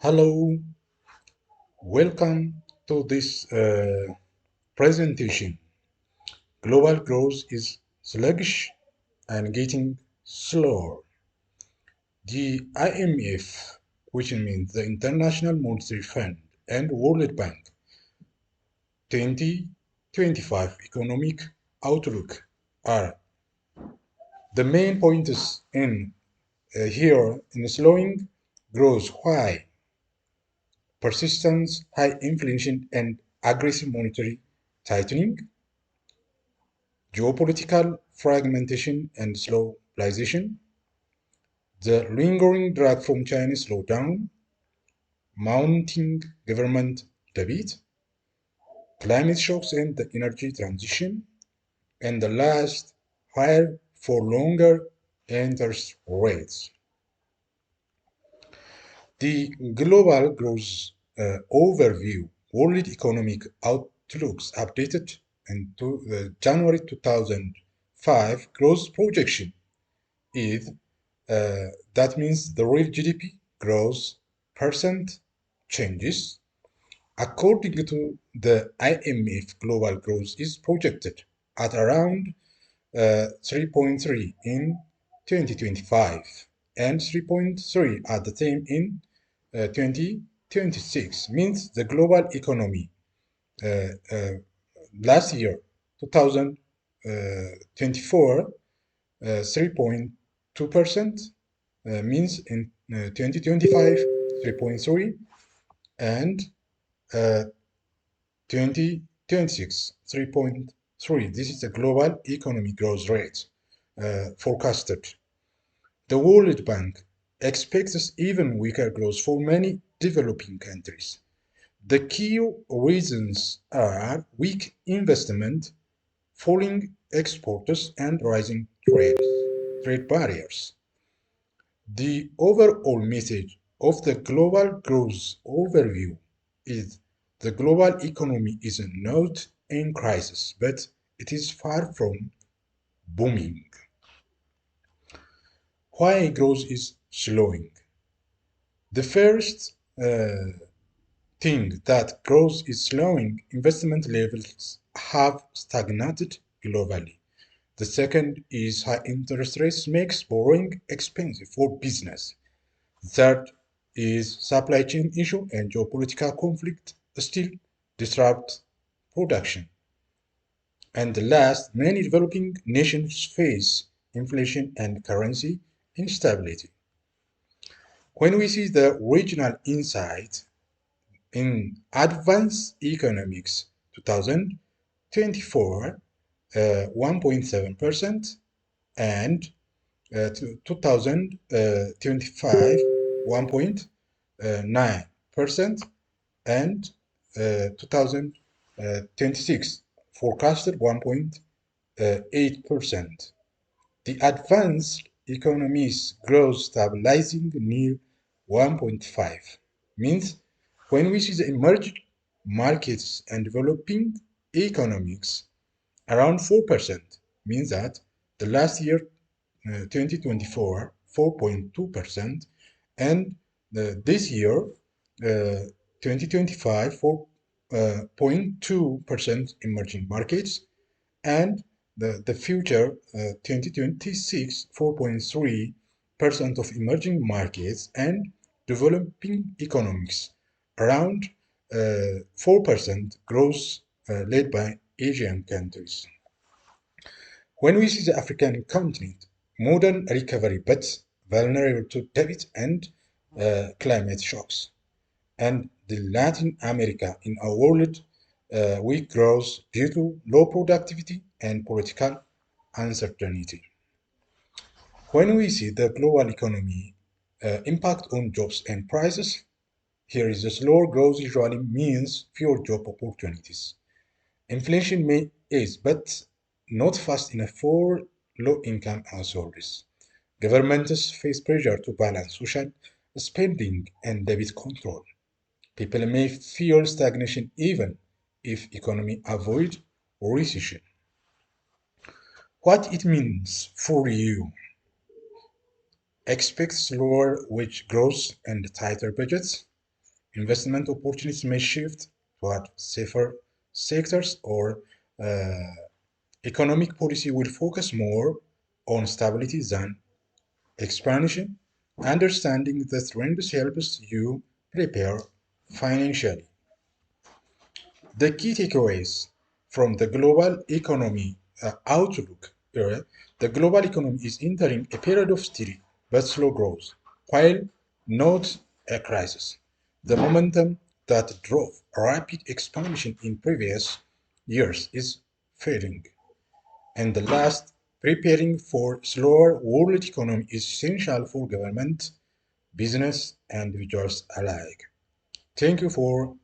Hello, welcome to this presentation. Global growth is sluggish and getting slower. The IMF, which means the International Monetary Fund, and World Bank 2025 economic outlook are the main points in here in slowing growth. Why? Persistence, high inflation, and aggressive monetary tightening, geopolitical fragmentation and globalization, the lingering drag from China's slowdown, mounting government debt, climate shocks and the energy transition, and the last, higher for longer interest rates. The global growth overview, World Economic Outlooks updated into the January 2005 growth projection is that means the real GDP growth percent changes. According to the IMF, global growth is projected at around 3.3 in 2025 and 3.3 at the same in 2026. Means the global economy uh, uh, last year 2024 3.2% means in 2025 3.3 and uh, 2026 3.3. This is the global economic growth rate forecasted. The World Bank expects even weaker growth for many developing countries. The key reasons are weak investment, falling exports, and rising trade barriers. The overall message of the global growth overview is the global economy is not in crisis, but it is far from booming. Why growth is slowing? The first thing that growth is slowing, investment levels have stagnated globally. The second is high interest rates makes borrowing expensive for business. Third is supply chain issue and geopolitical conflict still disrupt production. And the last, many developing nations face inflation and currency instability. When we see the regional insight in Advanced Economics 2024, 1.7%, and 2025, 1.9%, and 2026 forecasted 1.8%. The advanced economies growth stabilizing near 1.5 means when we see the emerging markets and developing economics around 4% means that the last year 2024 4.2% and this year 2025 4.2% emerging markets and the future 2026 4.3% of emerging markets and developing economics around 4% growth led by Asian countries. When we see the African continent, modern recovery but vulnerable to debt and climate shocks, and the Latin America in our world, weak growth due to low productivity and political uncertainty. When we see the global economy impact on jobs and prices, here is the slower growth usually means fewer job opportunities. Inflation may ease, but not fast enough for low-income households. Governments face pressure to balance social spending and debt control. People may fear stagnation even if economy avoid recession. What it means for you? Expect slower wage growth and tighter budgets. Investment opportunities may shift toward safer sectors, or uh, economic policy will focus more on stability than expansion. Understanding the trends helps you prepare financially. The key takeaways from the global economy outlook era: the global economy is entering a period of steady but slow growth, while not a crisis. The momentum that drove rapid expansion in previous years is fading, and the last, preparing for slower world economy is essential for government, business, and individuals alike. Thank you for